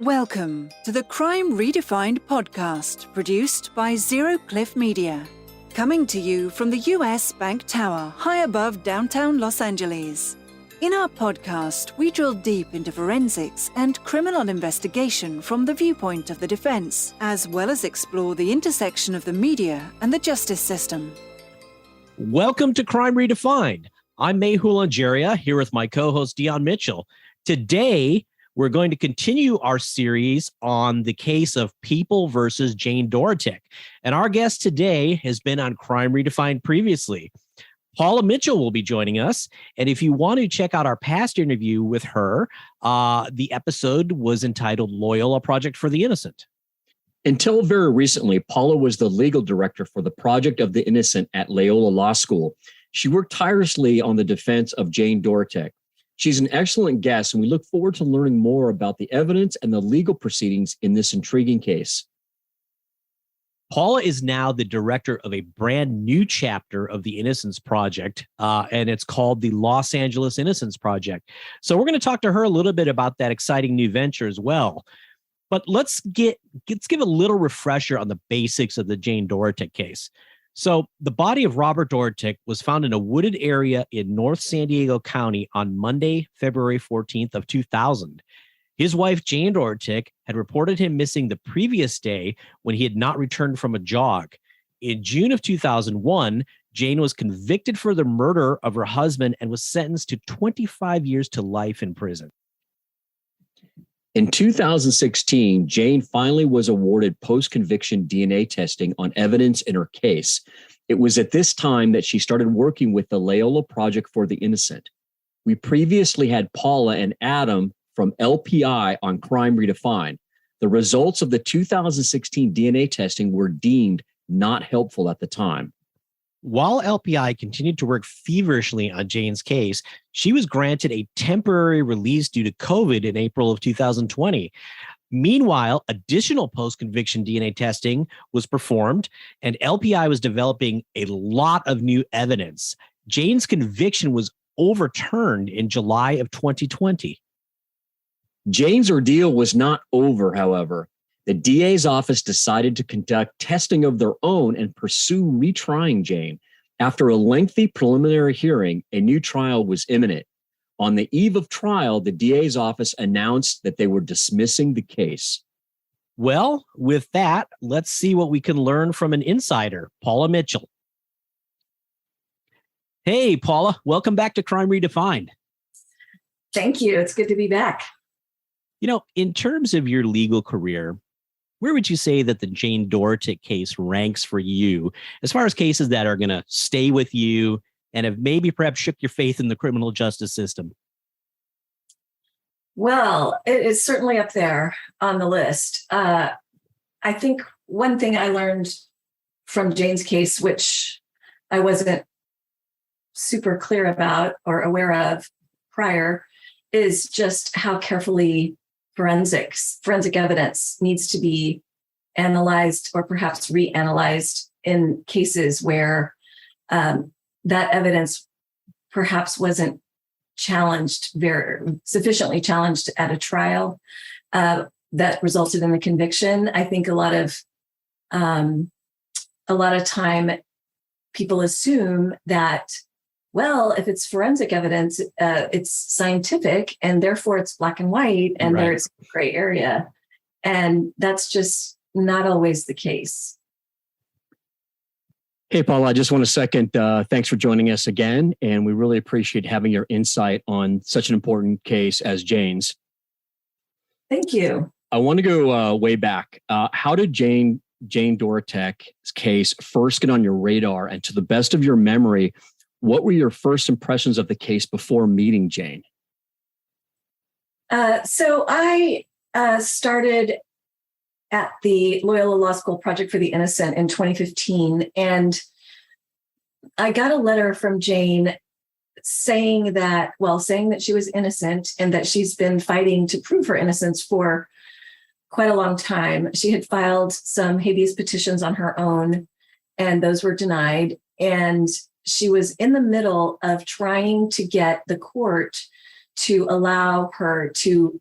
Welcome to the Crime Redefined podcast, produced by Zero Cliff Media. Coming to you from the US Bank Tower, high above downtown Los Angeles. In our podcast, we drill deep into forensics and criminal investigation from the viewpoint of the defense, as well as explore the intersection of the media and the justice system. Welcome to Crime Redefined. I'm Mehul Anjaria, here with my co-host Dion Mitchell. Today, we're going to continue our series on the case of People versus Jane Dorotik. And our guest today has been on Crime Redefined previously. Paula Mitchell will be joining us. And if you want to check out our past interview with her, the episode was entitled Loyola Project for the Innocent. Until very recently, Paula was the legal director for the Project of the Innocent at Loyola Law School. She worked tirelessly on the defense of Jane Dorotik. She's an excellent guest, and we look forward to learning more about the evidence and the legal proceedings in this intriguing case. Paula is now the director of a brand new chapter of the Innocence Project, and it's called the Los Angeles Innocence Project. So we're going to talk to her a little bit about that exciting new venture as well. But let's give a little refresher on the basics of the Jane Dorotik case. So the body of Robert Dorotik was found in a wooded area in North San Diego County on Monday, February 14th of 2000. His wife, Jane Dorotik, had reported him missing the previous day when he had not returned from a jog. In June of 2001, Jane was convicted for the murder of her husband and was sentenced to 25 years to life in prison. In 2016, Jane finally was awarded post-conviction DNA testing on evidence in her case. It was at this time that she started working with the Loyola Project for the Innocent. We previously had Paula and Adam from LPI on Crime Redefined. The results of the 2016 DNA testing were deemed not helpful at the time. While LPI continued to work feverishly on Jane's case, she was granted a temporary release due to COVID in April of 2020. Meanwhile, additional post-conviction DNA testing was performed, and LPI was developing a lot of new evidence. Jane's conviction was overturned in July of 2020. Jane's ordeal was not over, however. The DA's office decided to conduct testing of their own and pursue retrying Jane. After a lengthy preliminary hearing, a new trial was imminent. On the eve of trial, the DA's office announced that they were dismissing the case. Well, with that, let's see what we can learn from an insider, Paula Mitchell. Hey, Paula, welcome back to Crime Redefined. Thank you. It's good to be back. You know, in terms of your legal career, where would you say that the Jane Dorotik case ranks for you as far as cases that are going to stay with you and have maybe perhaps shook your faith in the criminal justice system? Well, it is certainly up there on the list. I think one thing I learned from Jane's case, which I wasn't super clear about or aware of prior, is just how carefully forensic evidence needs to be analyzed or perhaps reanalyzed in cases where that evidence perhaps wasn't sufficiently challenged at a trial that resulted in the conviction. I think a lot of time people assume that, well, if it's forensic evidence, it's scientific and therefore it's black and white and Right. There's a gray area. And that's just not always the case. Hey, Paula, I just want to second, thanks for joining us again. And we really appreciate having your insight on such an important case as Jane's. Thank you. I want to go way back. How did Jane Dorotik's case first get on your radar? And to the best of your memory, what were your first impressions of the case before meeting Jane? So I started at the Loyola Law School Project for the Innocent in 2015, and I got a letter from Jane saying that she was innocent and that she's been fighting to prove her innocence for quite a long time. She had filed some habeas petitions on her own, and those were denied. And she was in the middle of trying to get the court to allow her to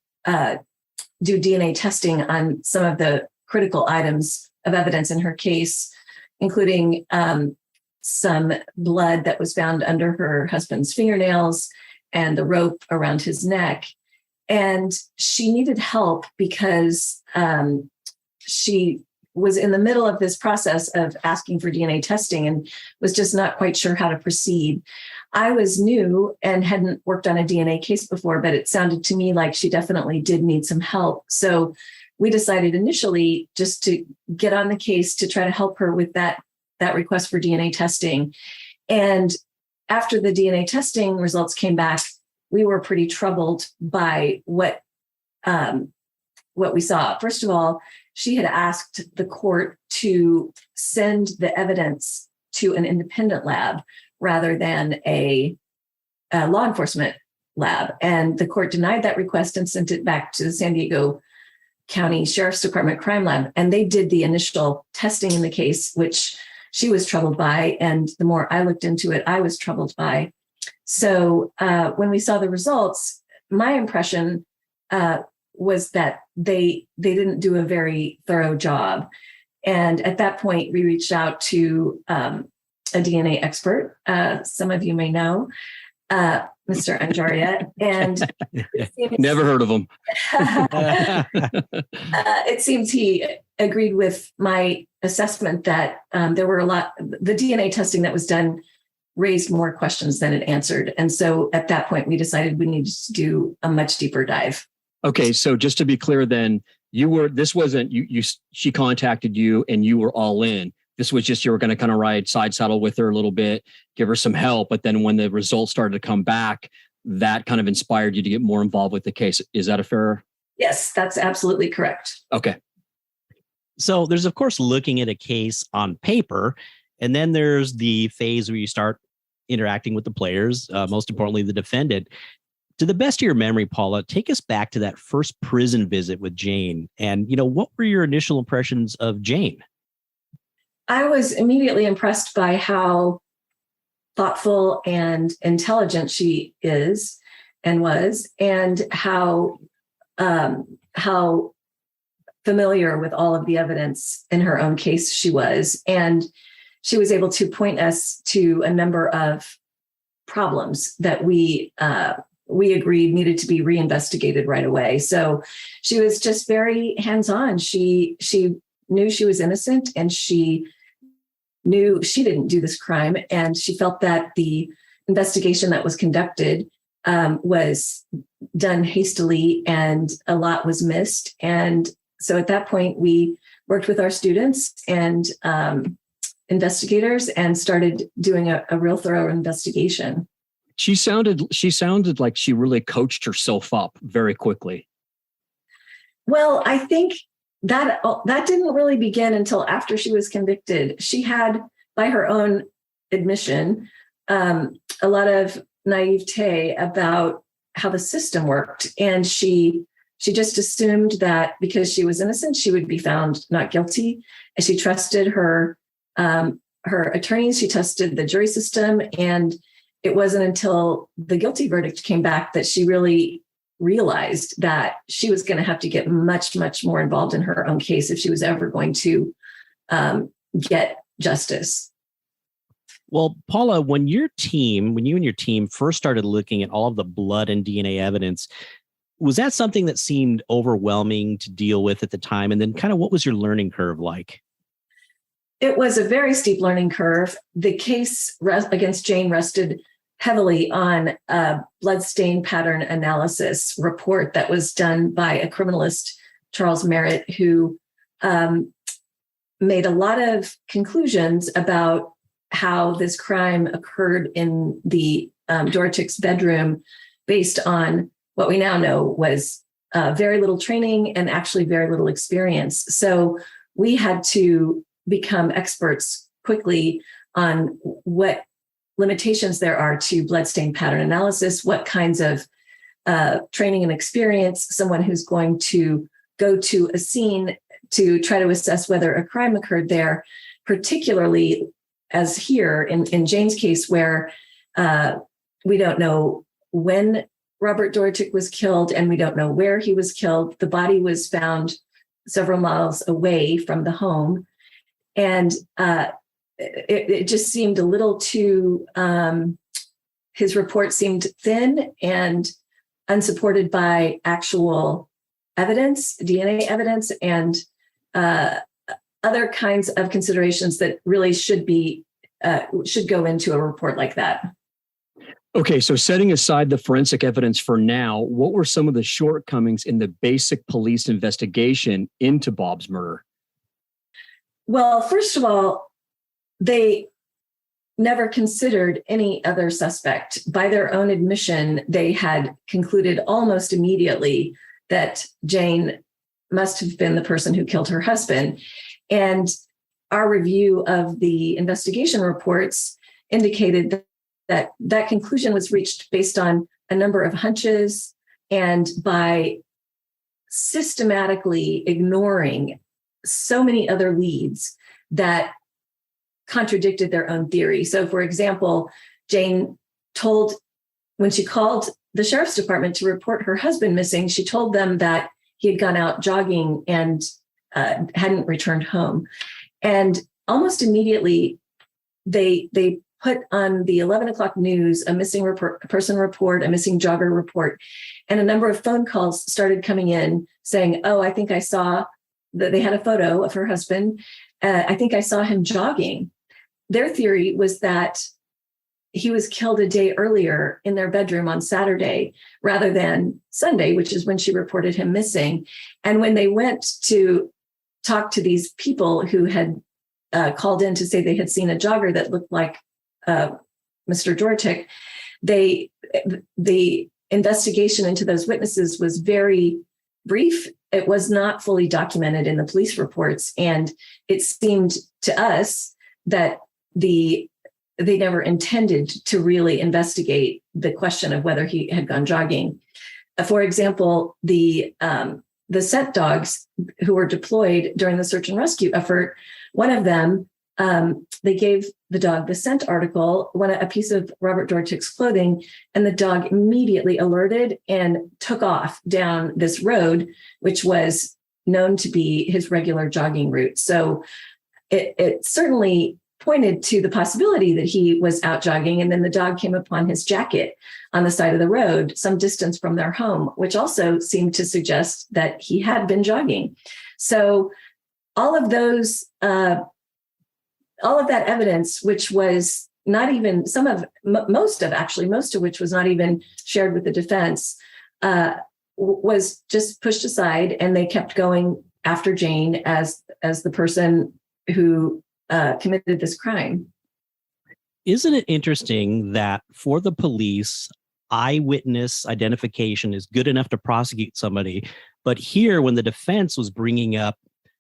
do DNA testing on some of the critical items of evidence in her case, including some blood that was found under her husband's fingernails and the rope around his neck. And she needed help because she was in the middle of this process of asking for DNA testing and was just not quite sure how to proceed. I was new and hadn't worked on a DNA case before, but it sounded to me like she definitely did need some help. So we decided initially just to get on the case to try to help her with that request for DNA testing. And after the DNA testing results came back, we were pretty troubled by what we saw. First of all, she had asked the court to send the evidence to an independent lab rather than a law enforcement lab. And the court denied that request and sent it back to the San Diego County Sheriff's Department Crime Lab. And they did the initial testing in the case, which she was troubled by. And the more I looked into it, I was troubled by. So when we saw the results, my impression was that they didn't do a very thorough job. And at that point, we reached out to a DNA expert. Some of you may know, Mr. Anjaria. And never heard of him. It seems he agreed with my assessment that there were the DNA testing that was done raised more questions than it answered. And so at that point, we decided we needed to do a much deeper dive. Okay, so just to be clear, then she contacted you and you were all in. This was just, you were going to kind of ride side saddle with her a little bit, give her some help. But then when the results started to come back, that kind of inspired you to get more involved with the case. Is that a fair? Yes, that's absolutely correct. Okay. So there's, of course, looking at a case on paper, and then there's the phase where you start interacting with the players, most importantly, the defendant. To the best of your memory, Paula, take us back to that first prison visit with Jane. And, what were your initial impressions of Jane? I was immediately impressed by how thoughtful and intelligent she is and was, and how familiar with all of the evidence in her own case she was. And she was able to point us to a number of problems that we agreed needed to be reinvestigated right away. So she was just very hands-on. She knew she was innocent, and she knew she didn't do this crime. And she felt that the investigation that was conducted was done hastily and a lot was missed. And so at that point, we worked with our students and investigators and started doing a real thorough investigation. She sounded like she really coached herself up very quickly. Well, I think that didn't really begin until after she was convicted. She had, by her own admission, a lot of naivete about how the system worked. And she just assumed that because she was innocent, she would be found not guilty. And she trusted her attorneys. She trusted the jury system. And it wasn't until the guilty verdict came back that she really realized that she was going to have to get much, much more involved in her own case if she was ever going to get justice. Well, Paula, when you and your team first started looking at all of the blood and DNA evidence, was that something that seemed overwhelming to deal with at the time? And then kind of what was your learning curve like? It was a very steep learning curve. The case against Jane rested heavily on a blood stain pattern analysis report that was done by a criminalist, Charles Merritt, who made a lot of conclusions about how this crime occurred in the Dorotik's bedroom based on what we now know was very little training and actually very little experience. So we had to become experts quickly on what limitations there are to bloodstain pattern analysis, what kinds of training and experience someone who's going to go to a scene to try to assess whether a crime occurred there, particularly as here in Jane's case, where we don't know when Robert Dorotik was killed, and we don't know where he was killed. The body was found several miles away from the home. And it just seemed a little too, his report seemed thin and unsupported by actual evidence, DNA evidence, and other kinds of considerations that really should go into a report like that. Okay, so setting aside the forensic evidence for now, what were some of the shortcomings in the basic police investigation into Bob's murder? Well, first of all, they never considered any other suspect. By their own admission, they had concluded almost immediately that Jane must have been the person who killed her husband. And our review of the investigation reports indicated that conclusion was reached based on a number of hunches and by systematically ignoring so many other leads that contradicted their own theory. So, for example, Jane told, when she called the sheriff's department to report her husband missing, she told them that he had gone out jogging and hadn't returned home. And almost immediately, they put on the 11 o'clock news a missing person report, a missing jogger report, and a number of phone calls started coming in saying, oh, I think I saw that they had a photo of her husband. I think I saw him jogging. Their theory was that he was killed a day earlier in their bedroom on Saturday rather than Sunday, which is when she reported him missing. And when they went to talk to these people who had called in to say they had seen a jogger that looked like Mr. Dorotik, the investigation into those witnesses was very brief. It was not fully documented in the police reports. And it seemed to us that they never intended to really investigate the question of whether he had gone jogging. For example, the scent dogs who were deployed during the search and rescue effort, one of them, they gave the dog the scent article, a piece of Robert Dorotik's clothing, and the dog immediately alerted and took off down this road, which was known to be his regular jogging route. So it certainly pointed to the possibility that he was out jogging, and then the dog came upon his jacket on the side of the road, some distance from their home, which also seemed to suggest that he had been jogging. So all of that evidence, which was not even most of which was not even shared with the defense, was just pushed aside, and they kept going after Jane as the person who committed this crime. Isn't it interesting that for the police, eyewitness identification is good enough to prosecute somebody, but here, when the defense was bringing up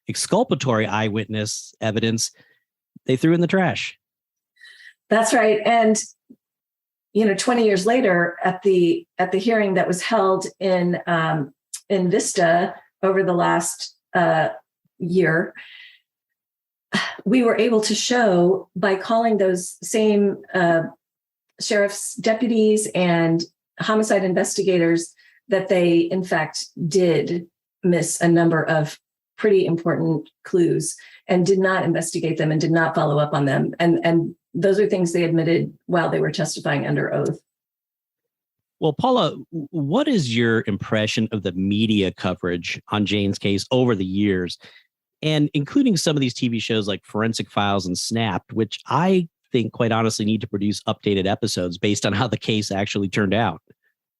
exculpatory eyewitness evidence, they threw in the trash? That's right. And 20 years later, at the hearing that was held in Vista over the last year, we were able to show, by calling those same sheriff's deputies and homicide investigators, that they in fact did miss a number of pretty important clues and did not investigate them and did not follow up on them. And those are things they admitted while they were testifying under oath. Well, Paula, what is your impression of the media coverage on Jane's case over the years, and including some of these TV shows like Forensic Files and Snapped, which I think, quite honestly, need to produce updated episodes based on how the case actually turned out?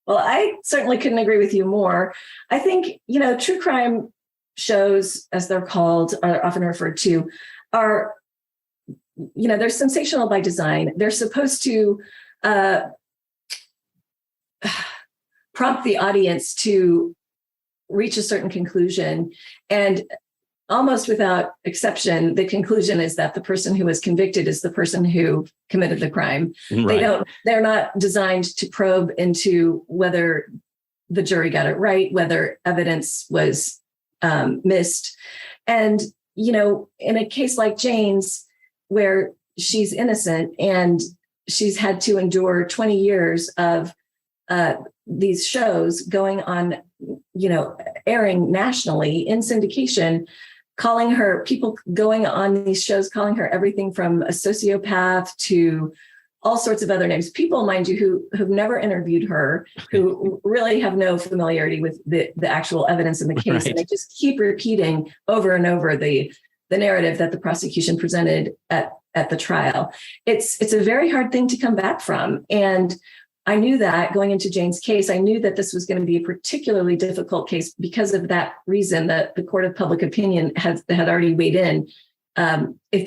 Well, I certainly couldn't agree with you more. I think, true crime shows, as they're called, are often referred to, are, they're sensational by design. They're supposed to prompt the audience to reach a certain conclusion. And almost without exception, the conclusion is that the person who was convicted is the person who committed the crime. Right. They're not designed to probe into whether the jury got it right, whether evidence was missed. And, in a case like Jane's, where she's innocent and she's had to endure 20 years of these shows going on, airing nationally in syndication, calling her, people going on these shows, calling her everything from a sociopath to all sorts of other names. People, mind you, who've never interviewed her, who really have no familiarity with the actual evidence in the case. Right. And they just keep repeating over and over the narrative that the prosecution presented at the trial. It's a very hard thing to come back from. And I knew that going into Jane's case, I knew that this was going to be a particularly difficult case because of that reason that the court of public opinion had already weighed in. If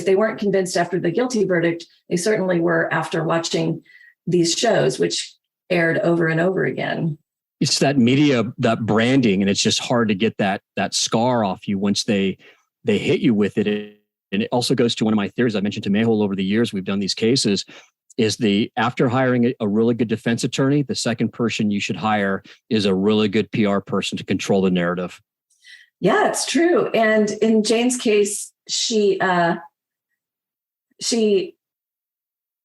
they weren't convinced after the guilty verdict, they certainly were after watching these shows, which aired over and over again. It's that media, that branding, and it's just hard to get that scar off you once they hit you with it. And it also goes to one of my theories I mentioned to Mehul over the years we've done these cases, is after hiring a really good defense attorney, the second person you should hire is a really good PR person to control the narrative. Yeah, it's true. And in Jane's case, she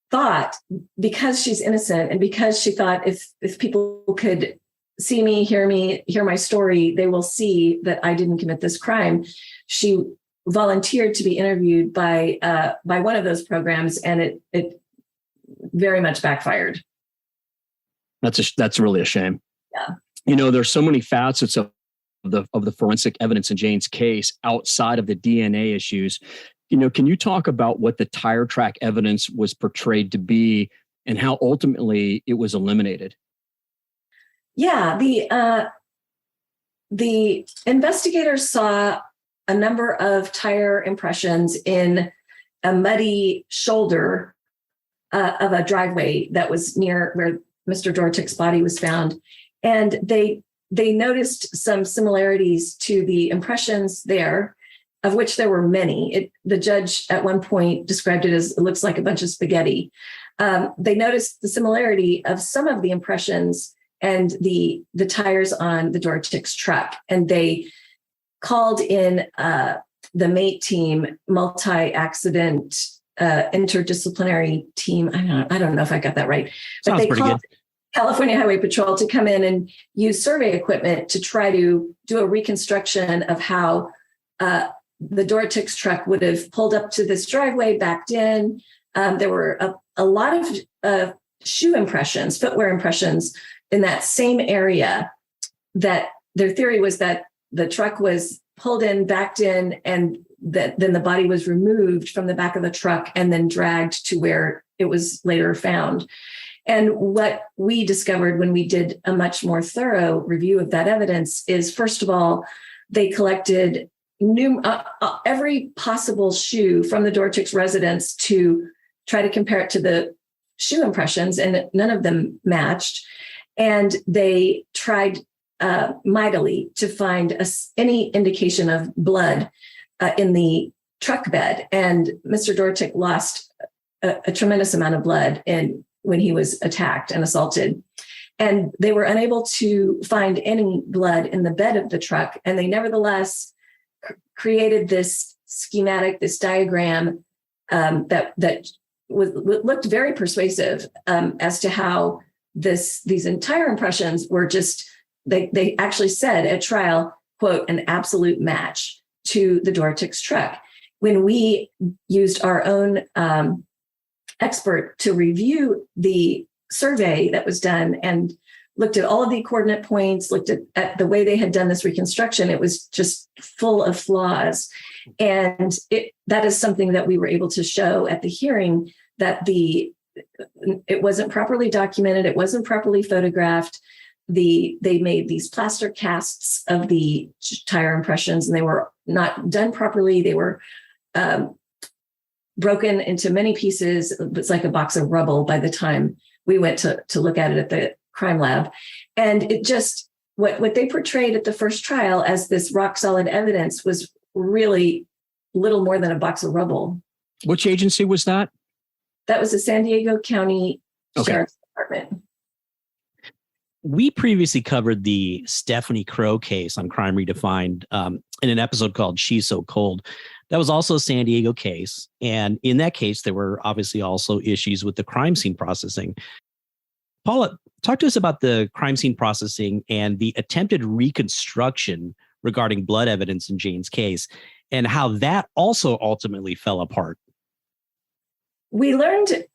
thought, because she's innocent and because she thought if people could see me, hear my story, they will see that I didn't commit this crime. She volunteered to be interviewed by one of those programs, and it very much backfired. That's really a shame. Yeah. There's so many facets of the forensic evidence in Jane's case outside of the DNA issues. Can you talk about what the tire track evidence was portrayed to be and how ultimately it was eliminated? Yeah, the investigators saw a number of tire impressions in a muddy shoulder of a driveway that was near where Mr. Dorotik's body was found. And they noticed some similarities to the impressions there, of which there were many. The judge at one point described it as, it looks like a bunch of spaghetti. They noticed the similarity of some of the impressions and the tires on the Dorotik's truck. And they called in the MATE team, multi-accident interdisciplinary team. I don't know if I got that right. But Sounds they pretty called good. California Highway Patrol to come in and use survey equipment to try to do a reconstruction of how the Dorotik's truck would have pulled up to this driveway, backed in. There were a lot of shoe impressions, footwear impressions in that same area, that their theory was that the truck was pulled in, backed in, and that then the body was removed from the back of the truck and then dragged to where it was later found. And what we discovered when we did a much more thorough review of that evidence is, first of all, they collected every possible shoe from the Dorotik's residence to try to compare it to the shoe impressions, and none of them matched. And they tried mightily to find any indication of blood in the truck bed. And Mr. Dorotik lost a tremendous amount of blood when he was attacked and assaulted. And they were unable to find any blood in the bed of the truck. And they nevertheless created this schematic, this diagram that looked very persuasive as to how these entire impressions were just, they actually said at trial, quote, an absolute match to the Dorotik's truck. When we used our own expert to review the survey that was done and looked at all of the coordinate points, looked at the way they had done this reconstruction, it was just full of flaws. And that is something that we were able to show at the hearing, that it wasn't properly documented, it wasn't properly photographed. They made these plaster casts of the tire impressions, and they were not done properly. They were broken into many pieces. It's like a box of rubble by the time we went to look at it at the crime lab. And it just, what they portrayed at the first trial as this rock solid evidence was really little more than a box of rubble. Which agency was that? That was the San Diego County Sheriff's Department. We previously covered the Stephanie Crow case on Crime Redefined in an episode called She's So Cold. That was also a San Diego case. And in that case, there were obviously also issues with the crime scene processing. Paula, talk to us about the crime scene processing and the attempted reconstruction regarding blood evidence in Jane's case and how that also ultimately fell apart. We learned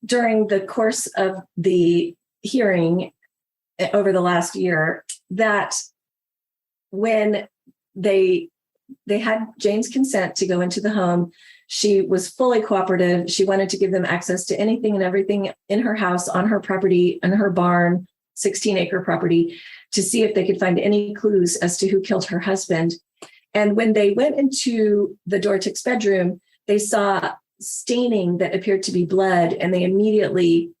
during the course of the hearing over the last year that when they had Jane's consent to go into the home, she was fully cooperative. She wanted to give them access to anything and everything in her house, on her property, in her barn, 16-acre property, to see if they could find any clues as to who killed her husband. And when they went into the Dorotik's bedroom, they saw staining that appeared to be blood, and they immediately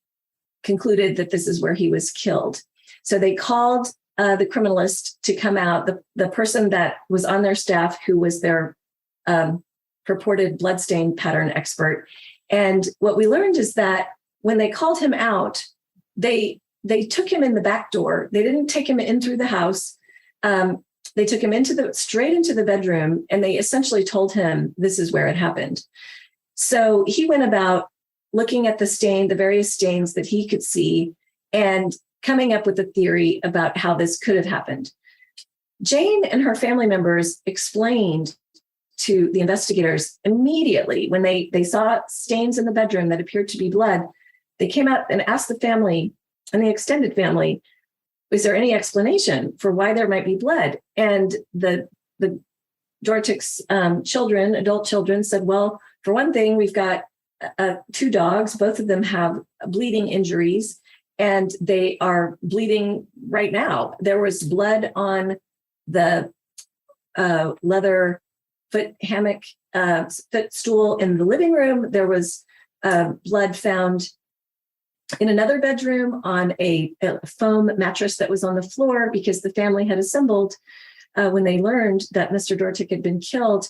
concluded that this is where he was killed. So they called the criminalist to come out, the person that was on their staff who was their purported bloodstain pattern expert. And what we learned is that when they called him out, they took him in the back door. They didn't take him in through the house. They took him straight into the bedroom, and they essentially told him this is where it happened. So he went about looking at the various stains that he could see, and coming up with a theory about how this could have happened. Jane and her family members explained to the investigators immediately when they saw stains in the bedroom that appeared to be blood. They came out and asked the family and the extended family, is there any explanation for why there might be blood? And the Dorotik's adult children said, well, for one thing, we've got 2 dogs. Both of them have bleeding injuries, and they are bleeding right now. There was blood on the leather foot hammock, footstool in the living room. There was blood found in another bedroom on a foam mattress that was on the floor because the family had assembled when they learned that Mr. Dorotik had been killed.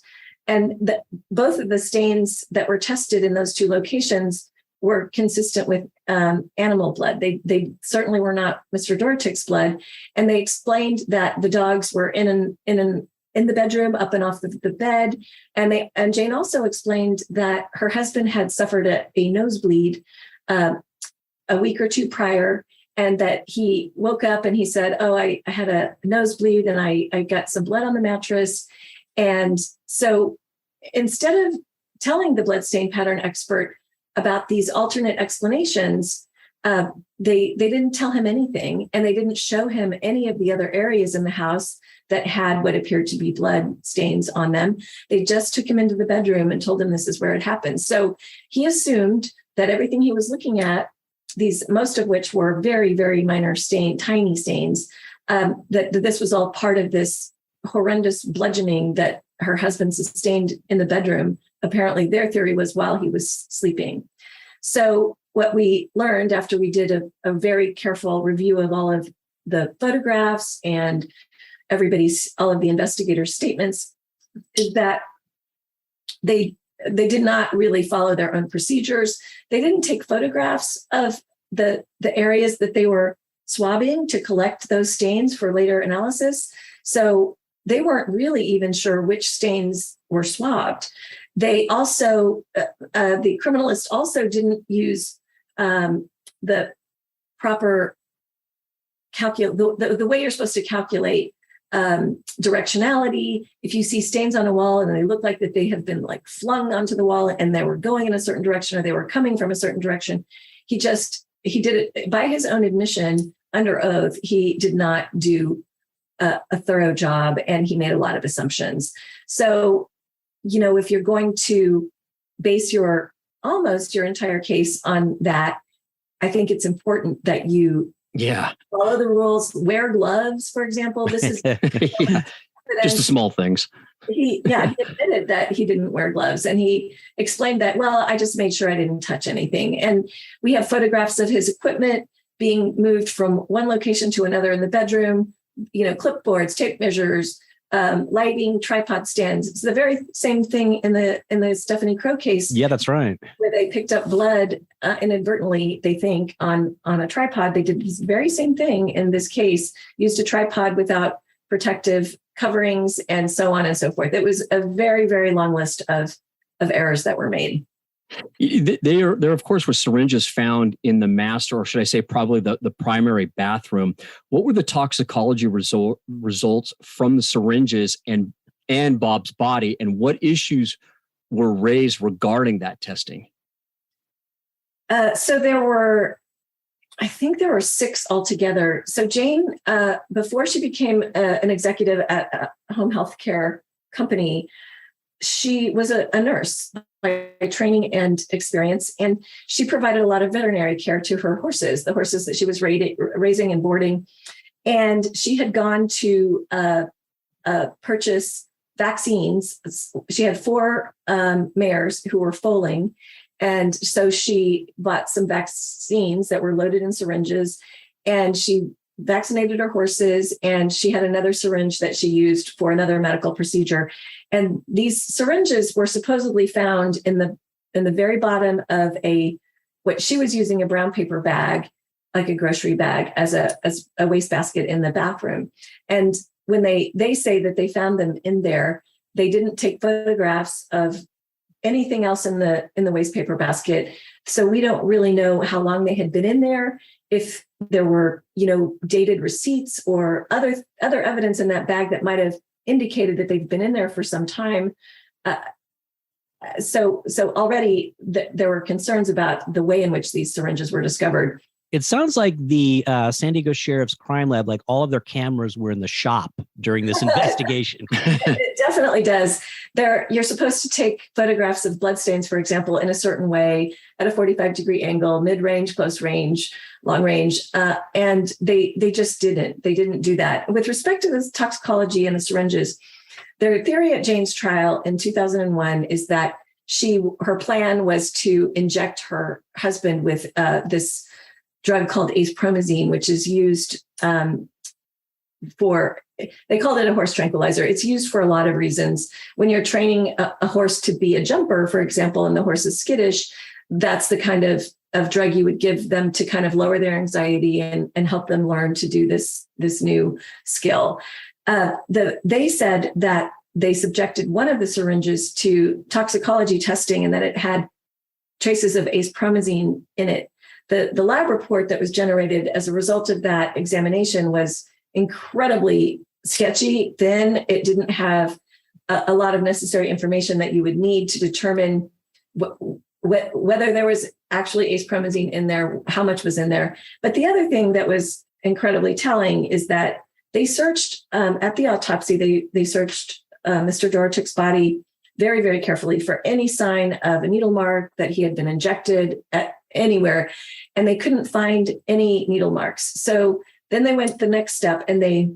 And both of the stains that were tested in those 2 locations were consistent with animal blood. They certainly were not Mr. Dorotik's blood. And they explained that the dogs were in the bedroom, up and off the bed. And Jane also explained that her husband had suffered a nosebleed a week or 2 prior, and that he woke up and he said, oh, I had a nosebleed and I got some blood on the mattress. And so instead of telling the bloodstain pattern expert about these alternate explanations, they didn't tell him anything, and they didn't show him any of the other areas in the house that had what appeared to be blood stains on them. They just took him into the bedroom and told him this is where it happened. So he assumed that everything he was looking at, most of which were very, very minor tiny stains, that this was all part of this horrendous bludgeoning that her husband sustained in the bedroom. Apparently, their theory was while he was sleeping. So what we learned after we did a very careful review of all of the photographs and all of the investigators' statements is that they did not really follow their own procedures. They didn't take photographs of the areas that they were swabbing to collect those stains for later analysis. So they weren't really even sure which stains were swabbed. They also, the criminalist also didn't use the proper the way you're supposed to calculate directionality. If you see stains on a wall and they look like that they have been like flung onto the wall and they were going in a certain direction or they were coming from a certain direction, he did it by his own admission under oath. He did not do a thorough job, and he made a lot of assumptions. So, if you're going to base almost your entire case on that, I think it's important that you follow the rules, wear gloves, for example. This is just the small things. He admitted that he didn't wear gloves, and he explained that, well, I just made sure I didn't touch anything. And we have photographs of his equipment being moved from one location to another in the bedroom, clipboards, tape measures, lighting, tripod stands. It's the very same thing in the Stephanie Crow case. Yeah, that's right. Where they picked up blood inadvertently, they think, on a tripod. They did the very same thing in this case, used a tripod without protective coverings and so on and so forth. It was a very, very long list of errors that were made. There, of course, were syringes found in the master, or should I say probably the primary bathroom. What were the toxicology results from the syringes and Bob's body, and what issues were raised regarding that testing? So I think there were 6 altogether. So Jane, before she became an executive at a home health care company, she was a nurse by training and experience, and she provided a lot of veterinary care to her horses, the horses that she was raising and boarding. And she had gone to purchase vaccines. She had 4 mares who were foaling. And so she bought some vaccines that were loaded in syringes, and she vaccinated her horses, and she had another syringe that she used for another medical procedure. And these syringes were supposedly found in the very bottom of what she was using, a brown paper bag, like a grocery bag, as a wastebasket in the bathroom. And when they say that they found them in there, they didn't take photographs of anything else in the waste paper basket. So we don't really know how long they had been in there, if there were, dated receipts or other evidence in that bag that might have indicated that they've been in there for some time. So already there were concerns about the way in which these syringes were discovered. It sounds like the San Diego Sheriff's Crime Lab, like all of their cameras were in the shop during this investigation. It definitely does. You're supposed to take photographs of bloodstains, for example, in a certain way, at a 45-degree angle, mid-range, close range, long range, and they just didn't. They didn't do that. With respect to this toxicology and the syringes, their theory at Jane's trial in 2001 is that her plan was to inject her husband with this drug called acepromazine, which is used they called it a horse tranquilizer. It's used for a lot of reasons. When you're training a horse to be a jumper, for example, and the horse is skittish, that's the kind of drug you would give them to kind of lower their anxiety and help them learn to do this new skill. They said that they subjected one of the syringes to toxicology testing and that it had traces of acepromazine in it. The lab report that was generated as a result of that examination was incredibly sketchy, thin. It didn't have a lot of necessary information that you would need to determine whether there was actually acepromazine in there, how much was in there. But the other thing that was incredibly telling is that they searched at the autopsy, they searched Mr. Dorotik's body very, very carefully for any sign of a needle mark, that he had been injected at anywhere, and they couldn't find any needle marks. So then they went the next step and they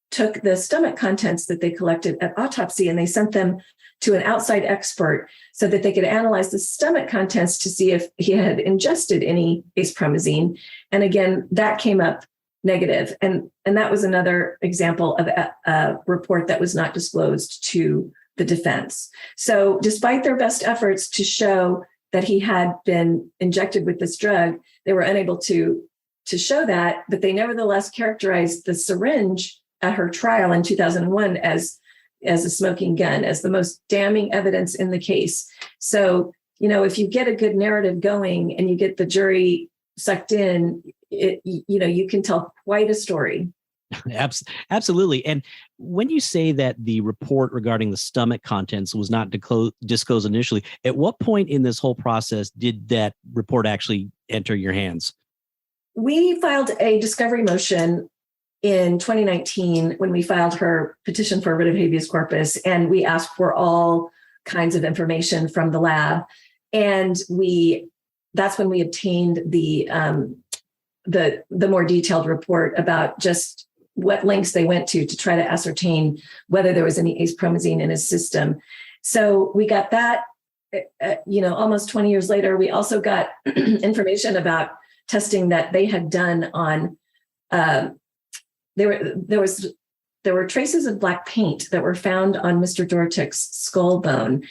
took the stomach contents that they collected at autopsy and they sent them to an outside expert so that they could analyze the stomach contents to see if he had ingested any acepromazine. And again, that came up negative. And that was another example of a report that was not disclosed to the defense. So despite their best efforts to show that he had been injected with this drug, they were unable to show that, but they nevertheless characterized the syringe at her trial in 2001 as a smoking gun, as the most damning evidence in the case. So, if you get a good narrative going and you get the jury sucked in, you can tell quite a story. Absolutely. And when you say that the report regarding the stomach contents was not disclosed initially, at what point in this whole process did that report actually enter your hands? We filed a discovery motion in 2019 when we filed her petition for writ of habeas corpus, and we asked for all kinds of information from the lab. And that's when we obtained the more detailed report about just what links they went to try to ascertain whether there was any acepromazine in his system. So we got that, almost 20 years later. We also got information about testing that they had done on, there were traces of black paint that were found on Mr. Dorotik's skull bone.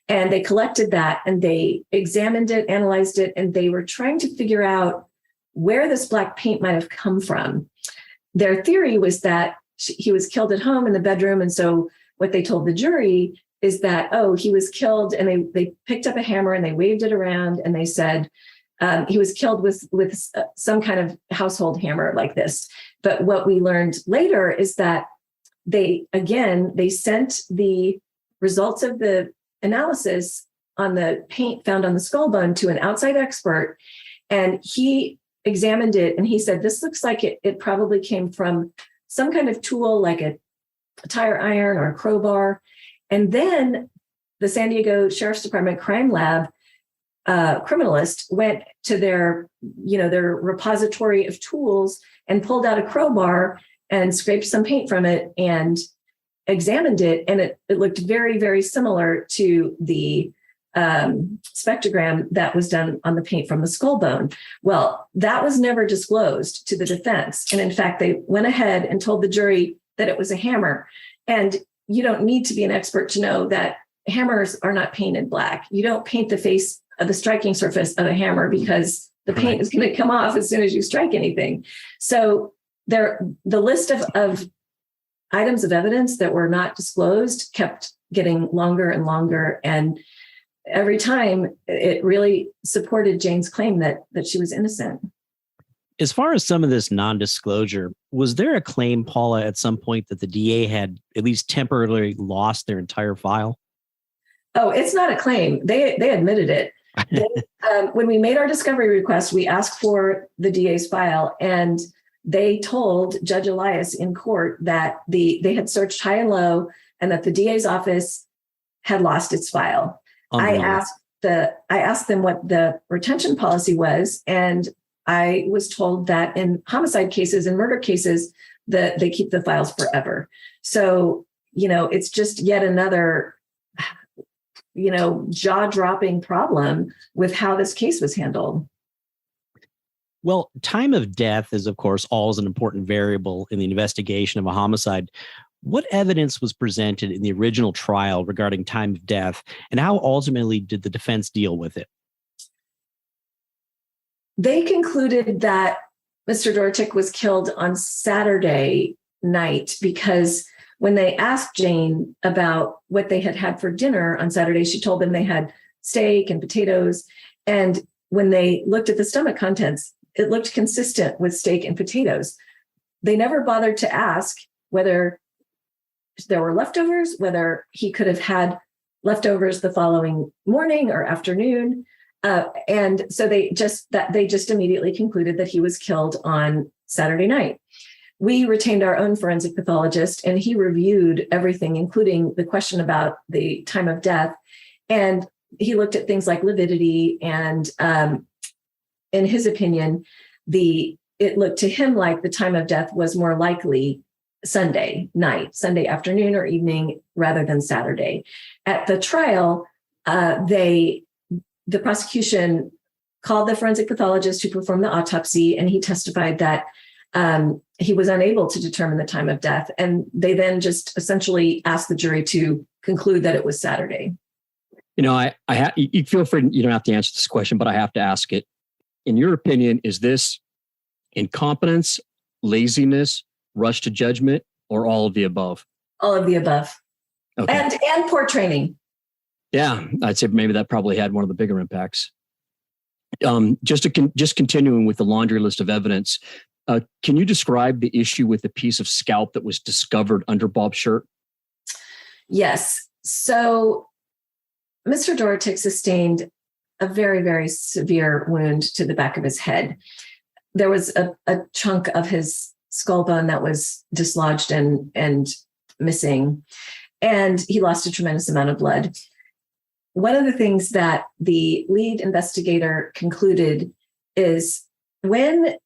And they collected that and they examined it, analyzed it, and they were trying to figure out where this black paint might have come from. Their theory was that he was killed at home in the bedroom. And so what they told the jury is that, oh, he was killed, and they picked up a hammer and they waved it around and they said he was killed with some kind of household hammer like this. But what we learned later is that they sent the results of the analysis on the paint found on the skull bone to an outside expert, and he examined it and he said, this looks like it probably came from some kind of tool like a tire iron or a crowbar. And then the San Diego Sheriff's Department crime lab criminalist went to their repository of tools and pulled out a crowbar and scraped some paint from it and examined it. And it looked very, very similar to the spectrogram that was done on the paint from the skull bone. Well, that was never disclosed to the defense. And in fact, they went ahead and told the jury that it was a hammer. And you don't need to be an expert to know that hammers are not painted black. You don't paint the face of the striking surface of a hammer because the paint is going to come off as soon as you strike anything. So the list of items of evidence that were not disclosed kept getting longer and longer. And every time it really supported Jane's claim that she was innocent. As far as some of this non-disclosure, was there a claim, Paula, at some point that the DA had at least temporarily lost their entire file? Oh, it's not a claim. They admitted it. When we made our discovery request, we asked for the DA's file, and they told Judge Elias in court that they had searched high and low and that the DA's office had lost its file. I asked them what the retention policy was, and I was told that in homicide cases and murder cases that they keep the files forever. So, it's just yet another, jaw-dropping problem with how this case was handled. Well, time of death is, of course, always an important variable in the investigation of a homicide. What evidence was presented in the original trial regarding time of death, and how ultimately did the defense deal with it? They concluded that Mr. Dorotik was killed on Saturday night because when they asked Jane about what they had had for dinner on Saturday, she told them they had steak and potatoes. And when they looked at the stomach contents, it looked consistent with steak and potatoes. They never bothered to ask whether there were leftovers, whether he could have had leftovers the following morning or afternoon. And so they just immediately concluded that he was killed on Saturday night. We retained our own forensic pathologist, and he reviewed everything, including the question about the time of death. And he looked at things like lividity. And in his opinion, it looked to him like the time of death was more likely Sunday night, Sunday afternoon or evening, rather than Saturday. At the trial, the prosecution called the forensic pathologist who performed the autopsy, and he testified that he was unable to determine the time of death. And they then just essentially asked the jury to conclude that it was Saturday. You feel free, you don't have to answer this question, but I have to ask it. In your opinion, is this incompetence, laziness, rush to judgment, or all of the above? All of the above. Okay. And poor training. Yeah, I'd say maybe that probably had one of the bigger impacts. Just continuing with the laundry list of evidence, can you describe the issue with the piece of scalp that was discovered under Bob's shirt? Yes. So Mr. Dorotik sustained a very, very severe wound to the back of his head. There was a chunk of his skull bone that was dislodged and missing, and he lost a tremendous amount of blood. One of the things that the lead investigator concluded is when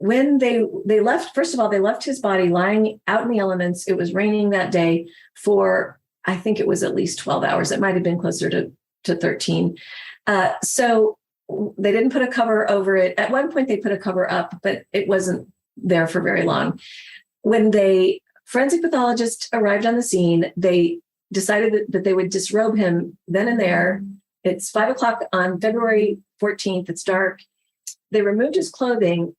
they left, first of all, they left his body lying out in the elements. It was raining that day for, I think it was at least 12 hours. It might have been closer to 13. So they didn't put a cover over it. At one point they put a cover up, but it wasn't there for very long. When forensic pathologist arrived on the scene, they decided that they would disrobe him then and there. It's 5:00 on February 14th. It's dark. They removed his clothing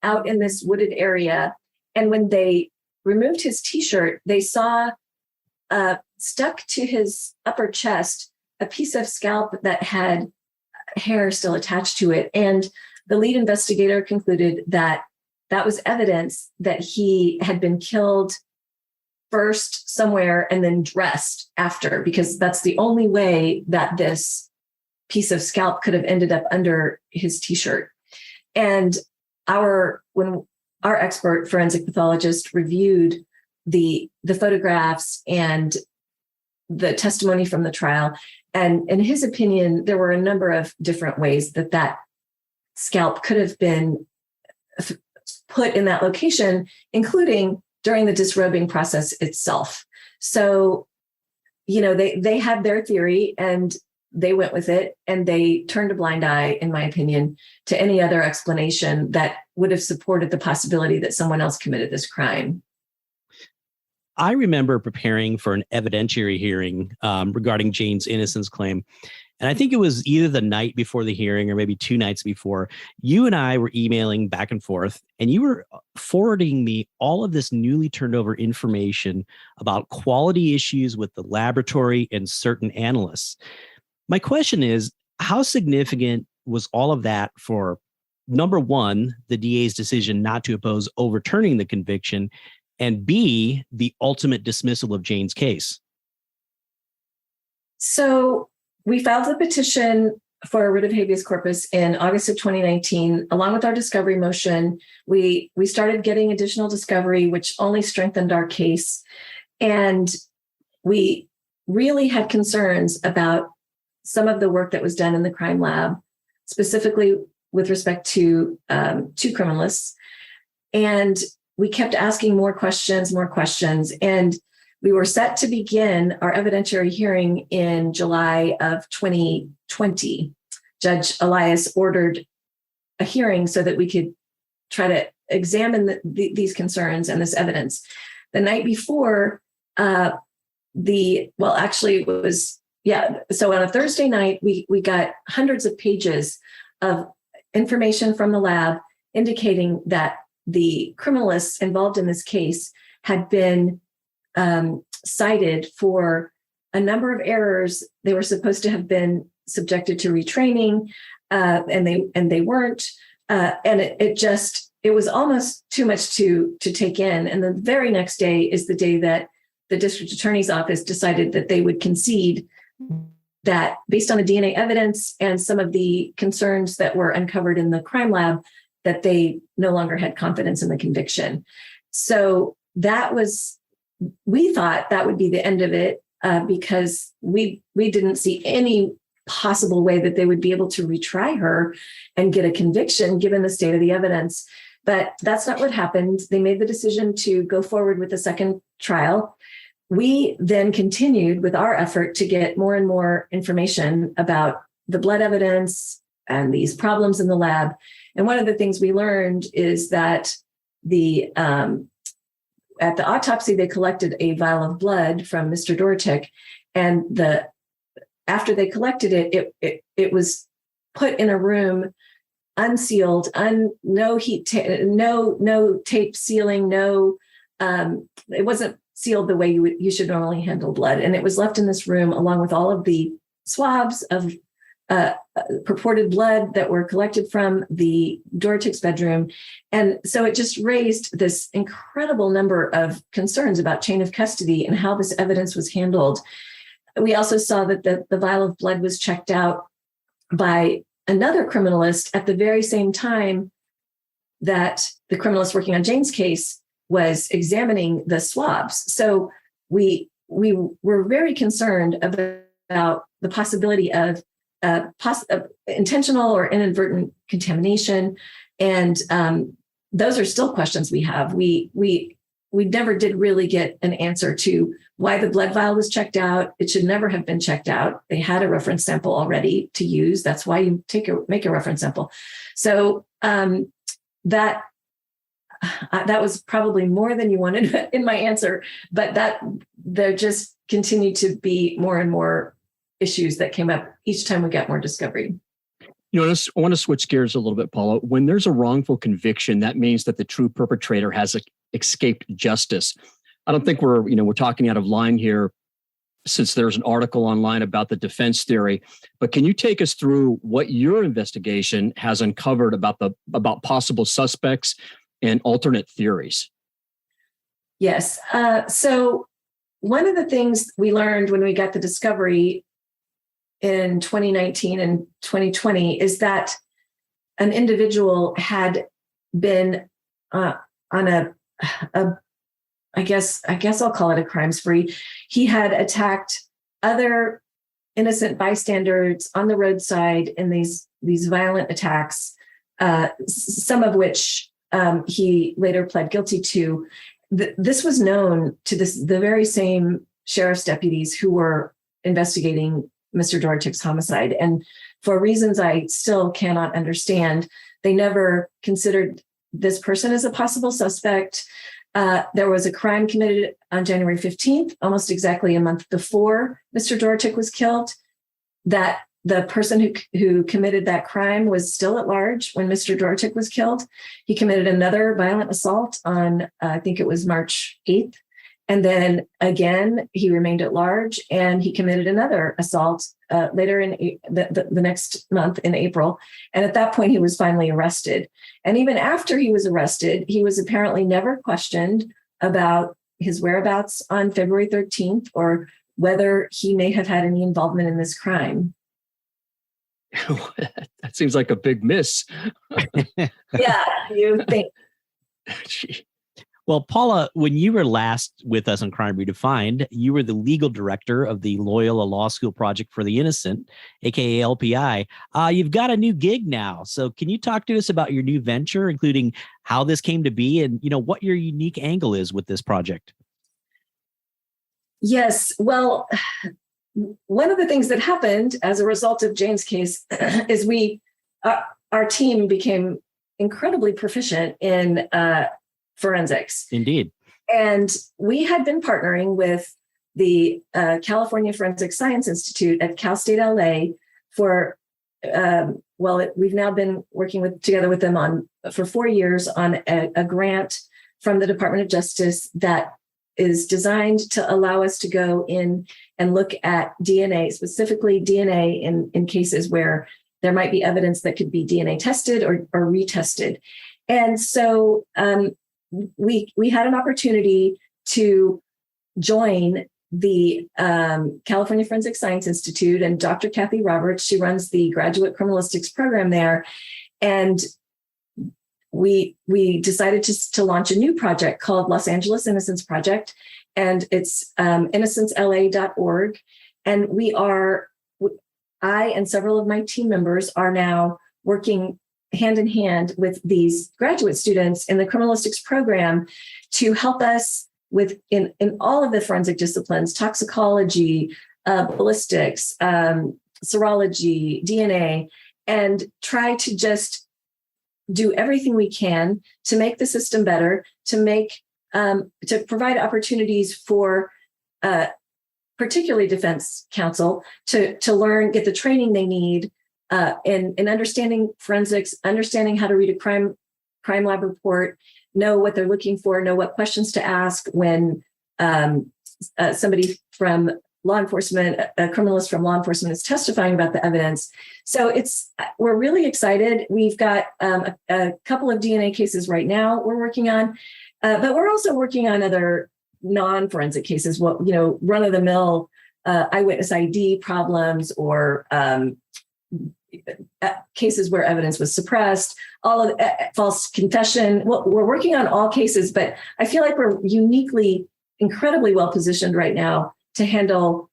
out in this wooded area. And when they removed his t-shirt, they saw stuck to his upper chest a piece of scalp that had hair still attached to it. And the lead investigator concluded that that was evidence that he had been killed first somewhere and then dressed after, because that's the only way that this piece of scalp could have ended up under his t-shirt. And when our expert forensic pathologist reviewed the photographs and the testimony from the trial, and in his opinion, there were a number of different ways that scalp could have been put in that location, including during the disrobing process itself. So, they had their theory and they went with it, and they turned a blind eye, in my opinion, to any other explanation that would have supported the possibility that someone else committed this crime. I remember preparing for an evidentiary hearing regarding Jane's innocence claim. And I think it was either the night before the hearing or maybe 2 nights before, you and I were emailing back and forth, and you were forwarding me all of this newly turned over information about quality issues with the laboratory and certain analysts. My question is, how significant was all of that for, number one, the DA's decision not to oppose overturning the conviction, and B, the ultimate dismissal of Jane's case? So we filed the petition for a writ of habeas corpus in August of 2019. Along with our discovery motion, we started getting additional discovery, which only strengthened our case. And we really had concerns about some of the work that was done in the crime lab, specifically with respect to 2 criminalists. And we kept asking more questions. And we were set to begin our evidentiary hearing in July of 2020. Judge Elias ordered a hearing so that we could try to examine these concerns and this evidence. The night before, so on a Thursday night, we got hundreds of pages of information from the lab indicating that the criminalists involved in this case had been cited for a number of errors. They were supposed to have been subjected to retraining, and they weren't. And it was almost too much to take in. And the very next day is the day that the district attorney's office decided that they would concede that, based on the DNA evidence and some of the concerns that were uncovered in the crime lab, that they no longer had confidence in the conviction. So we thought that would be the end of it, because we didn't see any possible way that they would be able to retry her and get a conviction given the state of the evidence. But that's not what happened. They made the decision to go forward with the second trial. We then continued with our effort to get more and more information about the blood evidence and these problems in the lab. And one of the things we learned is that at the autopsy, they collected a vial of blood from Mr. Dorotik, and after they collected it, it was put in a room, unsealed, no heat, no tape sealing, it wasn't sealed the way you should normally handle blood, and it was left in this room along with all of the swabs of purported blood that were collected from the Dorotik's bedroom. And so it just raised this incredible number of concerns about chain of custody and how this evidence was handled. We also saw that the vial of blood was checked out by another criminalist at the very same time that the criminalist working on Jane's case was examining the swabs. So we were very concerned about the possibility of intentional or inadvertent contamination. And those are still questions we have. We never did really get an answer to why the blood vial was checked out. It should never have been checked out. They had a reference sample already to use. That's why you make a reference sample. So that was probably more than you wanted in my answer, but there just continued to be more and more issues that came up each time we got more discovery. I want to switch gears a little bit, Paula. When there's a wrongful conviction, that means that the true perpetrator has escaped justice. I don't think we're talking out of line here, since there's an article online about the defense theory, but can you take us through what your investigation has uncovered about possible suspects and alternate theories? Yes. So one of the things we learned when we got the discovery in 2019 and 2020 is that an individual had been on I guess I'll call it a crime spree. He had attacked other innocent bystanders on the roadside in these violent attacks, some of which he later pled guilty to. This was known to the very same sheriff's deputies who were investigating Mr. Dorotik's homicide. And for reasons I still cannot understand, they never considered this person as a possible suspect. There was a crime committed on January 15th, almost exactly a month before Mr. Dorotik was killed, that the person who committed that crime was still at large when Mr. Dorotik was killed. He committed another violent assault on, I think it was March 8th. And then again, he remained at large, and he committed another assault later in the next month in April. And at that point, he was finally arrested. And even after he was arrested, he was apparently never questioned about his whereabouts on February 13th or whether he may have had any involvement in this crime. That seems like a big miss. Yeah, you think. Well, Paula, when you were last with us on Crime Redefined, you were the legal director of the Loyola Law School Project for the Innocent, aka LPI. You've got a new gig now. So can you talk to us about your new venture, including how this came to be and, what your unique angle is with this project? Yes. Well, one of the things that happened as a result of Jane's case is our team became incredibly proficient in forensics. Indeed. And we had been partnering with the California Forensic Science Institute at Cal State LA for, we've now been working together with them for 4 years on a grant from the Department of Justice that is designed to allow us to go in and look at DNA, specifically DNA in cases where there might be evidence that could be DNA tested or retested. And so we had an opportunity to join the California Forensic Science Institute, and Dr. Kathy Roberts, she runs the graduate criminalistics program there. And we decided to launch a new project called Los Angeles Innocence Project, and it's innocencela.org. And I and several of my team members are now working hand in hand with these graduate students in the criminalistics program to help us in all of the forensic disciplines, toxicology, ballistics, serology, DNA, and try to just do everything we can to make the system better, to provide opportunities for particularly defense counsel to learn, get the training they need in understanding forensics, understanding how to read a crime lab report, know what they're looking for, know what questions to ask when somebody from law enforcement, a criminalist from law enforcement is testifying about the evidence. So we're really excited. We've got a couple of DNA cases right now we're working on, but we're also working on other non-forensic cases, run-of-the-mill eyewitness ID problems or cases where evidence was suppressed, all of false confession. Well, we're working on all cases, but I feel like we're incredibly well positioned right now to handle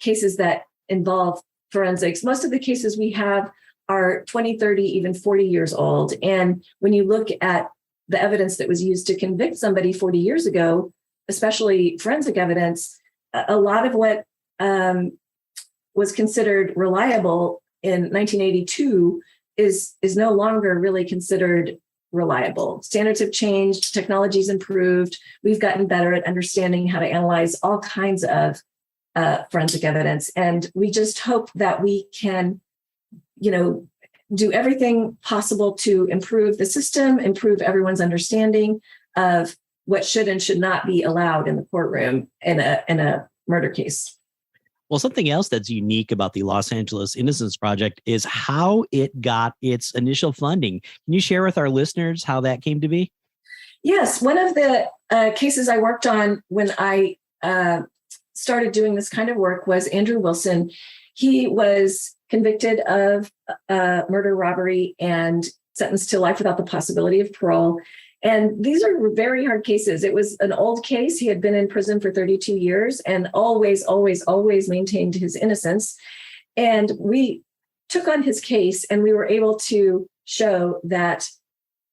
cases that involve forensics. Most of the cases we have are 20, 30, even 40 years old. And when you look at the evidence that was used to convict somebody 40 years ago, especially forensic evidence, a lot of what was considered reliable in 1982 is no longer really considered reliable. Standards have changed, technology's improved. We've gotten better at understanding how to analyze all kinds of forensic evidence. And we just hope that we can, do everything possible to improve the system, improve everyone's understanding of what should and should not be allowed in the courtroom in a murder case. Well, something else that's unique about the Los Angeles Innocence Project is how it got its initial funding. Can you share with our listeners how that came to be? Yes. One of the cases I worked on when I started doing this kind of work was Andrew Wilson. He was convicted of murder, robbery, and sentenced to life without the possibility of parole. And these are very hard cases. It was an old case. He had been in prison for 32 years and always maintained his innocence. And we took on his case and we were able to show that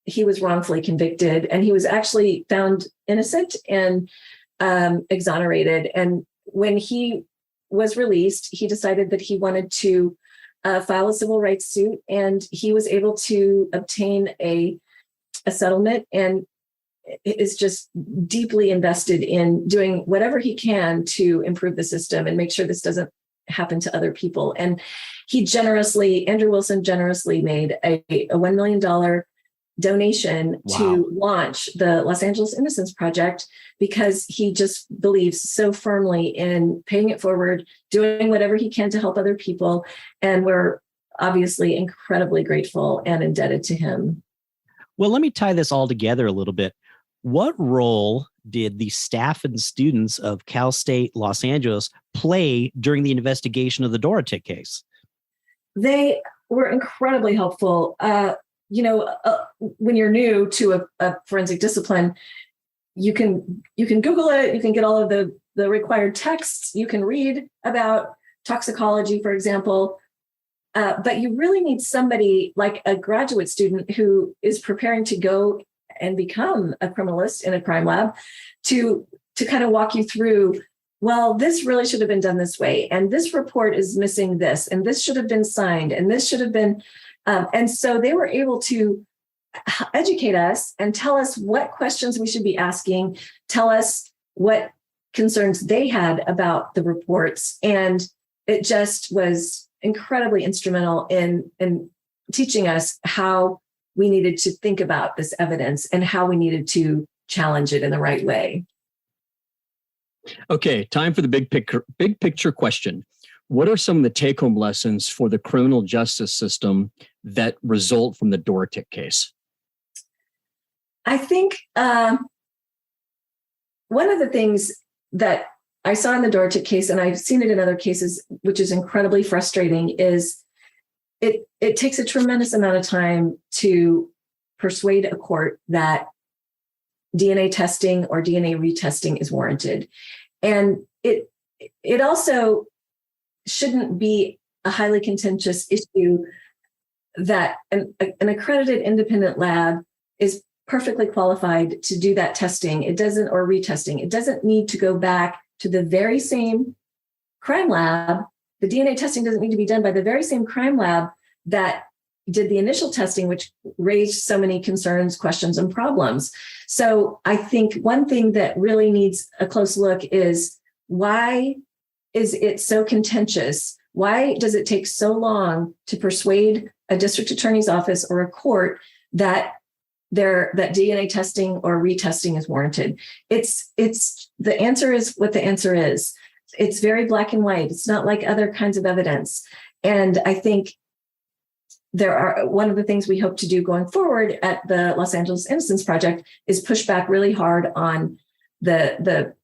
he was wrongfully convicted and he was actually found innocent and exonerated. And when he was released, he decided that he wanted to file a civil rights suit, and he was able to obtain a settlement and is just deeply invested in doing whatever he can to improve the system and make sure this doesn't happen to other people. And Andrew Wilson generously made a $1 million donation to launch the Los Angeles Innocence Project because he just believes so firmly in paying it forward, doing whatever he can to help other people. And we're obviously incredibly grateful and indebted to him. Well, let me tie this all together a little bit. What role did the staff and students of Cal State Los Angeles play during the investigation of the Dorotik case? They were incredibly helpful. When you're new to a forensic discipline, you can Google it, you can get all of the required texts, you can read about toxicology, for example, but you really need somebody like a graduate student who is preparing to go and become a criminalist in a crime lab to kind of walk you through, well, this really should have been done this way, and this report is missing this, and this should have been signed, and this should have been. And so they were able to educate us and tell us what questions we should be asking, tell us what concerns they had about the reports. And it just was incredibly instrumental in teaching us how we needed to think about this evidence and how we needed to challenge it in the right way. Okay, time for the big picture question. What are some of the take-home lessons for the criminal justice system that result from the Dorotik case? I think one of the things that I saw in the Dorotik case, and I've seen it in other cases, which is incredibly frustrating, is it takes a tremendous amount of time to persuade a court that DNA testing or DNA retesting is warranted. And it also shouldn't be a highly contentious issue that an accredited independent lab is perfectly qualified to do that testing. It doesn't, or retesting. It doesn't need to go back to the very same crime lab. The DNA testing doesn't need to be done by the very same crime lab that did the initial testing, which raised so many concerns, questions, and problems. So I think one thing that really needs a close look is, why is it so contentious? Why does it take so long to persuade a district attorney's office or a court that DNA testing or retesting is warranted? It's the answer is what the answer is. It's very black and white. It's not like other kinds of evidence. And I think one of the things we hope to do going forward at the Los Angeles Innocence Project is push back really hard on the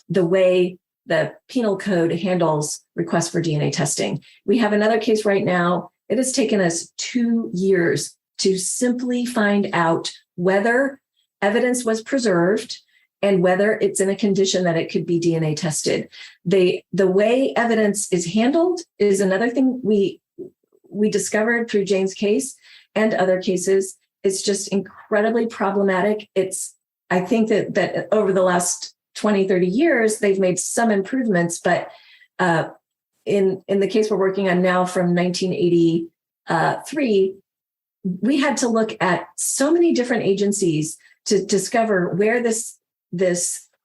way the penal code handles requests for DNA testing. We have another case right now. It has taken us 2 years to simply find out whether evidence was preserved and whether it's in a condition that it could be DNA tested. The way evidence is handled is another thing we discovered through Jane's case and other cases. It's just incredibly problematic. I think that over the last 20, 30 years, they've made some improvements, but in the case we're working on now from 1983, we had to look at so many different agencies to discover where this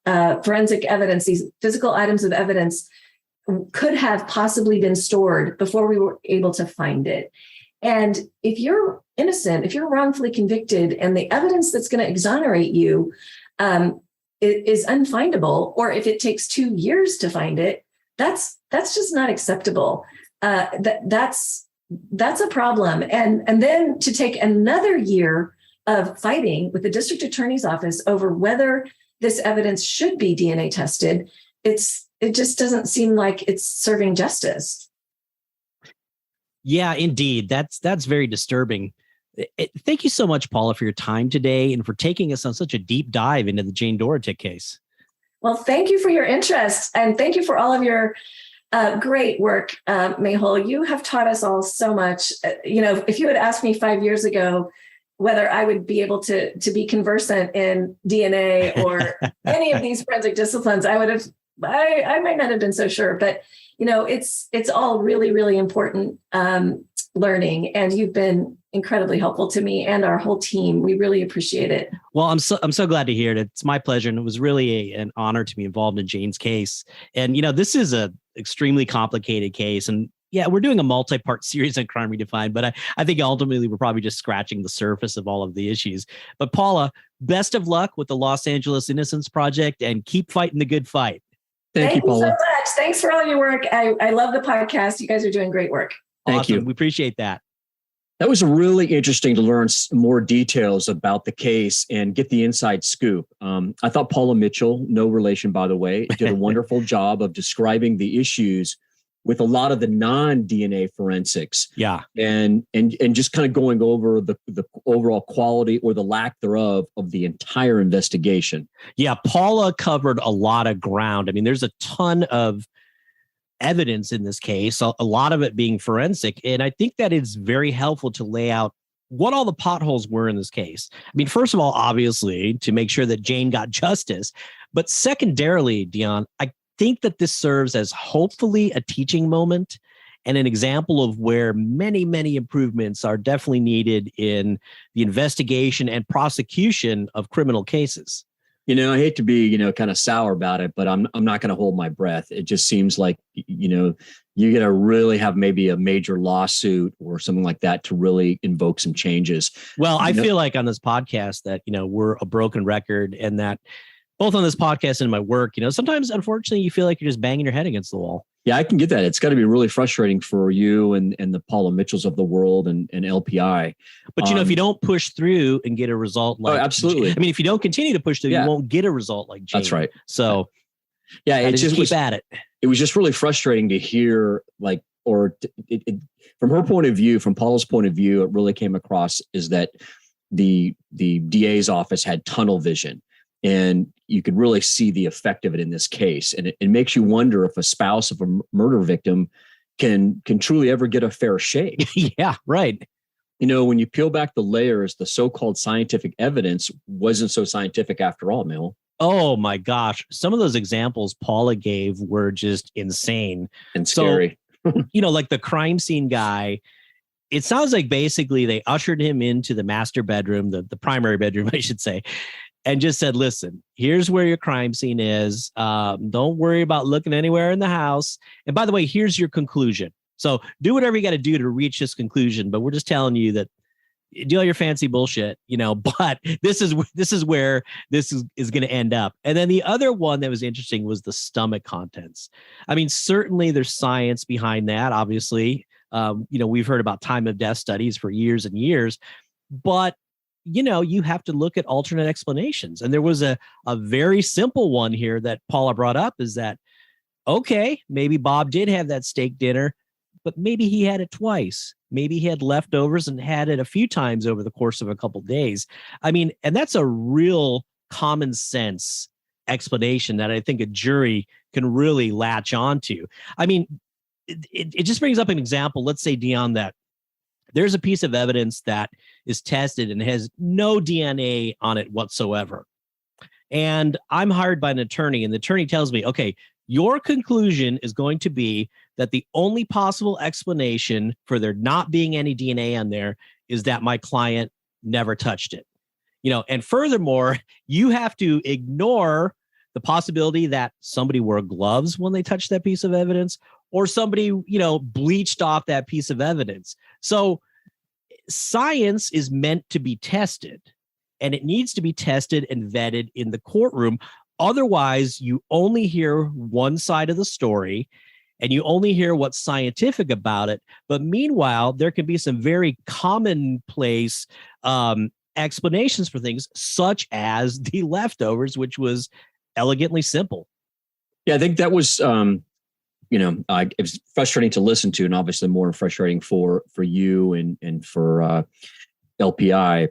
forensic evidence, these physical items of evidence, could have possibly been stored before we were able to find it. And if you're innocent, if you're wrongfully convicted, and the evidence that's going to exonerate you is unfindable, or if it takes 2 years to find it, that's just not acceptable. That's a problem. And then to take another year of fighting with the district attorney's office over whether this evidence should be DNA tested, it just doesn't seem like it's serving justice. Yeah, indeed. That's very disturbing. Thank you so much, Paula, for your time today and for taking us on such a deep dive into the Jane Dorotik case. Well, thank you for your interest, and thank you for all of your great work, Mehul. You have taught us all so much. If you had asked me 5 years ago whether I would be able to be conversant in DNA or any of these forensic disciplines, I might not have been so sure. But it's all really, really important learning, and you've been incredibly helpful to me and our whole team. We really appreciate it. Well, I'm so glad to hear it. It's my pleasure, and it was really an honor to be involved in Jane's case. And this is a extremely complicated case, and yeah, we're doing a multi-part series on Crime Redefined, but I think ultimately we're probably just scratching the surface of all of the issues. But Paula, best of luck with the Los Angeles Innocence Project, and keep fighting the good fight. Thank you, Paula. So much. Thanks for all your work. I love the podcast. You guys are doing great work. Thank you. We appreciate that. That was really interesting to learn more details about the case and get the inside scoop. I thought Paula Mitchell, no relation, by the way, did a wonderful job of describing the issues with a lot of the non-DNA forensics. Yeah. And just kind of going over the overall quality or the lack thereof of the entire investigation. Yeah, Paula covered a lot of ground. I mean, there's a ton of evidence in this case, a lot of it being forensic. And I think that it's very helpful to lay out what all the potholes were in this case. I mean, first of all, obviously, to make sure that Jane got justice. But secondarily, Dion, I think that this serves as hopefully a teaching moment and an example of where many, many improvements are definitely needed in the investigation and prosecution of criminal cases. I hate to be, kind of sour about it, but I'm not going to hold my breath. It just seems like, you're going to really have maybe a major lawsuit or something like that to really invoke some changes. Well, I feel like on this podcast that, we're a broken record, and that both on this podcast and in my work, sometimes, unfortunately, you feel like you're just banging your head against the wall. Yeah, I can get that. It's got to be really frustrating for you and the Paula Mitchells of the world and LPI. But, if you don't push through and get a result like... Oh, absolutely. I mean, if you don't continue to push through, you won't get a result like Jane. That's right. So, yeah, it just keep at it. It was just really frustrating to hear, from her point of view, from Paula's point of view, it really came across is that the DA's office had tunnel vision. And you could really see the effect of it in this case. And it makes you wonder if a spouse of a murder victim can truly ever get a fair shake. Yeah, right. When you peel back the layers, the so-called scientific evidence wasn't so scientific after all, Mehul. Oh my gosh. Some of those examples Paula gave were just insane. And scary. So, like the crime scene guy, it sounds like basically they ushered him into the master bedroom, the primary bedroom, I should say, and just said, listen, here's where your crime scene is. Don't worry about looking anywhere in the house. And by the way, here's your conclusion. So do whatever you got to do to reach this conclusion. But we're just telling you that do all your fancy bullshit, but this is where this is going to end up. And then the other one that was interesting was the stomach contents. I mean, certainly there's science behind that. Obviously, we've heard about time of death studies for years and years, but you have to look at alternate explanations. And there was a very simple one here that Paula brought up is that, okay, maybe Bob did have that steak dinner, but maybe he had it twice. Maybe he had leftovers and had it a few times over the course of a couple of days. I mean, and that's a real common sense explanation that I think a jury can really latch onto. I mean, it just brings up an example. Let's say, Dion, that there's a piece of evidence that is tested and has no DNA on it whatsoever. And I'm hired by an attorney, and the attorney tells me, okay, your conclusion is going to be that the only possible explanation for there not being any DNA on there is that my client never touched it. And furthermore, you have to ignore the possibility that somebody wore gloves when they touched that piece of evidence, or somebody, bleached off that piece of evidence. So science is meant to be tested, and it needs to be tested and vetted in the courtroom. Otherwise, you only hear one side of the story and you only hear what's scientific about it. But meanwhile, there can be some very commonplace explanations for things, such as the leftovers, which was elegantly simple. Yeah, I think that was, it was frustrating to listen to, and obviously more frustrating for you and for LPI.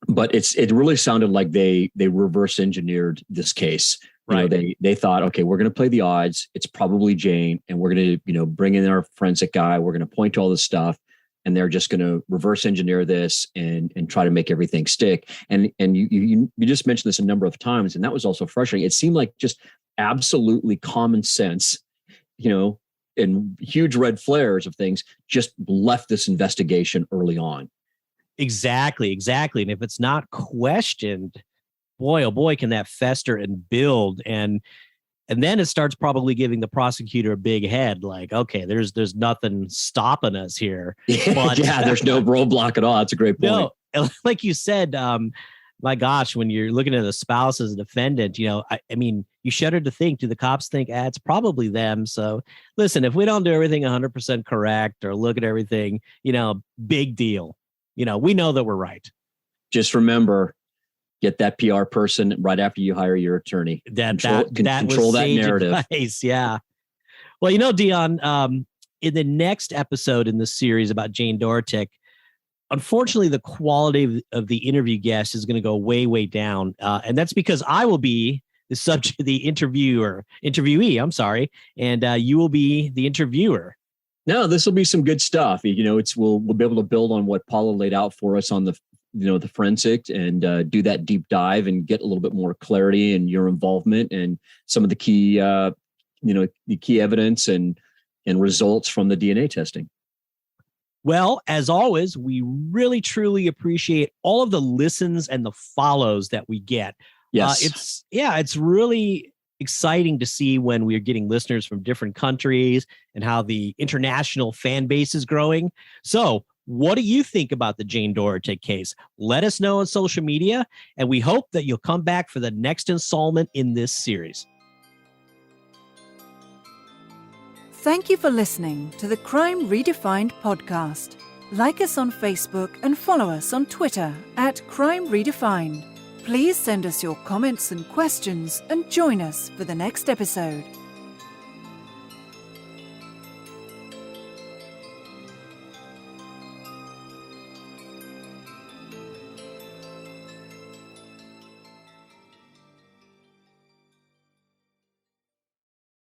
But it really sounded like they reverse engineered this case. Right. They thought, okay, we're going to play the odds. It's probably Jane, and we're going to, bring in our forensic guy. We're going to point to all this stuff, and they're just going to reverse engineer this and try to make everything stick. And you just mentioned this a number of times, and that was also frustrating. It seemed like just absolutely common sense, and huge red flares of things just left this investigation early on. Exactly. And if it's not questioned, boy, oh boy, can that fester and build. And then it starts probably giving the prosecutor a big head, like, okay, there's nothing stopping us here. But, yeah, there's no roadblock at all. That's a great point. No, like you said, my gosh, when you're looking at a spouse as a defendant, I mean, you shudder to think, do the cops think, it's probably them? So listen, if we don't do everything 100% correct or look at everything, big deal. We know that we're right. Just remember, get that PR person right after you hire your attorney. Control that narrative. Advice, yeah. Well, Dion, in the next episode in this series about Jane Dorotik, unfortunately, the quality of the interview guest is going to go way, way down. And that's because I will be the subject, the interviewee, I'm sorry. And you will be the interviewer. No, this will be some good stuff. We'll be able to build on what Paula laid out for us on the forensic and do that deep dive and get a little bit more clarity in your involvement and some of the key, the key evidence and results from the DNA testing. Well, as always, we really, truly appreciate all of the listens and the follows that we get. Yes. It's really exciting to see when we are getting listeners from different countries and how the international fan base is growing. So what do you think about the Jane Dorotik case? Let us know on social media, and we hope that you'll come back for the next installment in this series. Thank you for listening to the Crime Redefined podcast. Like us on Facebook and follow us on Twitter at Crime Redefined. Please send us your comments and questions and join us for the next episode.